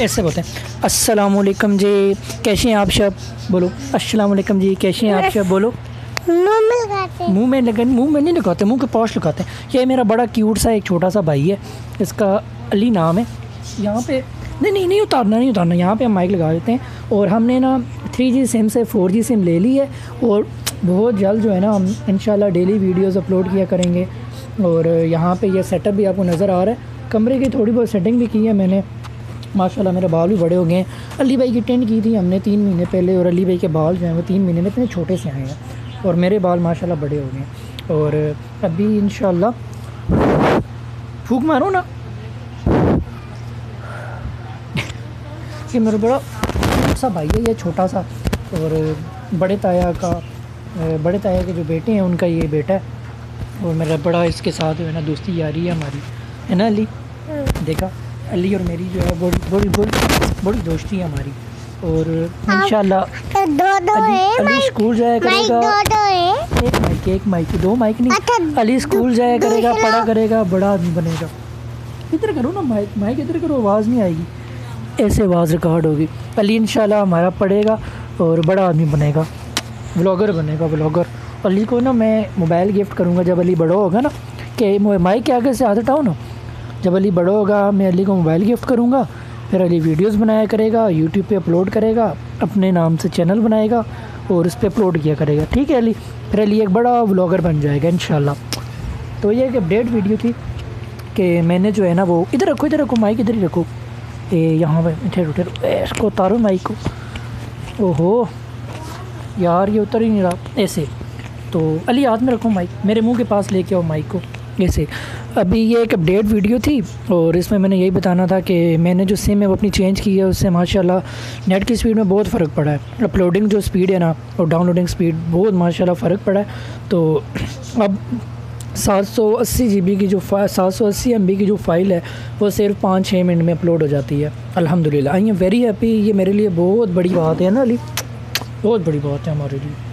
ऐसे बोलते हैं अस्सलामुअलैकुम जी, कैसे हैं आप सब? बोलो अस्सलामुअलैकुम जी, कैसे हैं आप सब? बोलो। मुंह में नहीं लगाते, मुंह के पास लगाते हैं। ये मेरा बड़ा क्यूट सा एक छोटा सा भाई है, इसका अली नाम है। यहाँ पे नहीं उतारना, यहाँ पे हम माइक लगा देते हैं। और हमने ना 3G सिम से 4G सिम ले ली है और बहुत जल्द जो है ना हम इंशाल्लाह डेली वीडियोस अपलोड किया करेंगे। और यहाँ पे ये सेटअप भी आपको नज़र आ रहा है। कमरे की थोड़ी बहुत सेटिंग भी की है मैंने, माशाल्लाह मेरे बाल भी बड़े हो गए हैं। अली भाई की टेंट की थी हमने 3 महीने पहले, और अली भाई के बाल जो हैं वो 3 महीने में इतने छोटे से आए हैं, और मेरे बाल माशाल्लाह बड़े हो गए हैं। और अभी इंशाल्लाह फूंक मारो ना। ये मेरा बड़ा सा भाई है, ये छोटा सा। और बड़े ताया के जो बेटे हैं उनका ये बेटा है। और मेरा बड़ा इसके साथ जो है ना दोस्ती यारी है हमारी, है ना अली? देखा, अली और मेरी जो है बड़ी दोस्ती है हमारी। और इंशाल्लाह अली स्कूल जाया करेगा। एक माइक दो माइक नहीं। अली स्कूल जाया करेगा, पढ़ा करेगा, बड़ा आदमी बनेगा। इधर करो ना माइक इधर करो, आवाज़ नहीं आएगी, ऐसे आवाज़ रिकॉर्ड होगी। अली इंशाल्लाह हमारा पढ़ेगा और बड़ा आदमी बनेगा, व्लॉगर बनेगा, व्लॉगर। अली को ना मैं मोबाइल गिफ्ट करूँगा जब अली बड़ा होगा ना, कि माइक के आगे से हाथ हटाओ ना। जब अली बड़ा होगा मैं अली को मोबाइल गिफ्ट करूँगा, फिर अली वीडियोस बनाया करेगा, यूट्यूब पे अपलोड करेगा, अपने नाम से चैनल बनाएगा और उस पर अपलोड किया करेगा। ठीक है अली? फिर अली एक बड़ा व्लॉगर बन जाएगा इंशाल्लाह। तो ये एक अपडेट वीडियो थी कि मैंने जो है ना वो इधर रखो माइक इधर ही रखो। यहाँ पर ठहरो, इसको उतारो माइक को। ओहो यार ये उतर ही नहीं रहा ऐसे। तो अली हाथ में रखो माइक, मेरे मुंह के पास लेके आओ माइक को ऐसे। अभी ये एक अपडेट वीडियो थी और इसमें मैंने यही बताना था कि मैंने जो सिम है वो अपनी चेंज की है, उससे माशाल्लाह नेट की स्पीड में बहुत फ़र्क पड़ा है। अपलोडिंग जो स्पीड है ना और डाउनलोडिंग स्पीड बहुत माशाल्लाह फ़र्क पड़ा है। तो अब 780 MB की जो फ़ाइल है वो सिर्फ 5-6 मिनट में अपलोड हो जाती है। अल्हम्दुलिल्लाह, आई एम वेरी हैप्पी। ये मेरे लिए बहुत बड़ी बात है ना अली, बहुत बड़ी बात है हमारे लिए।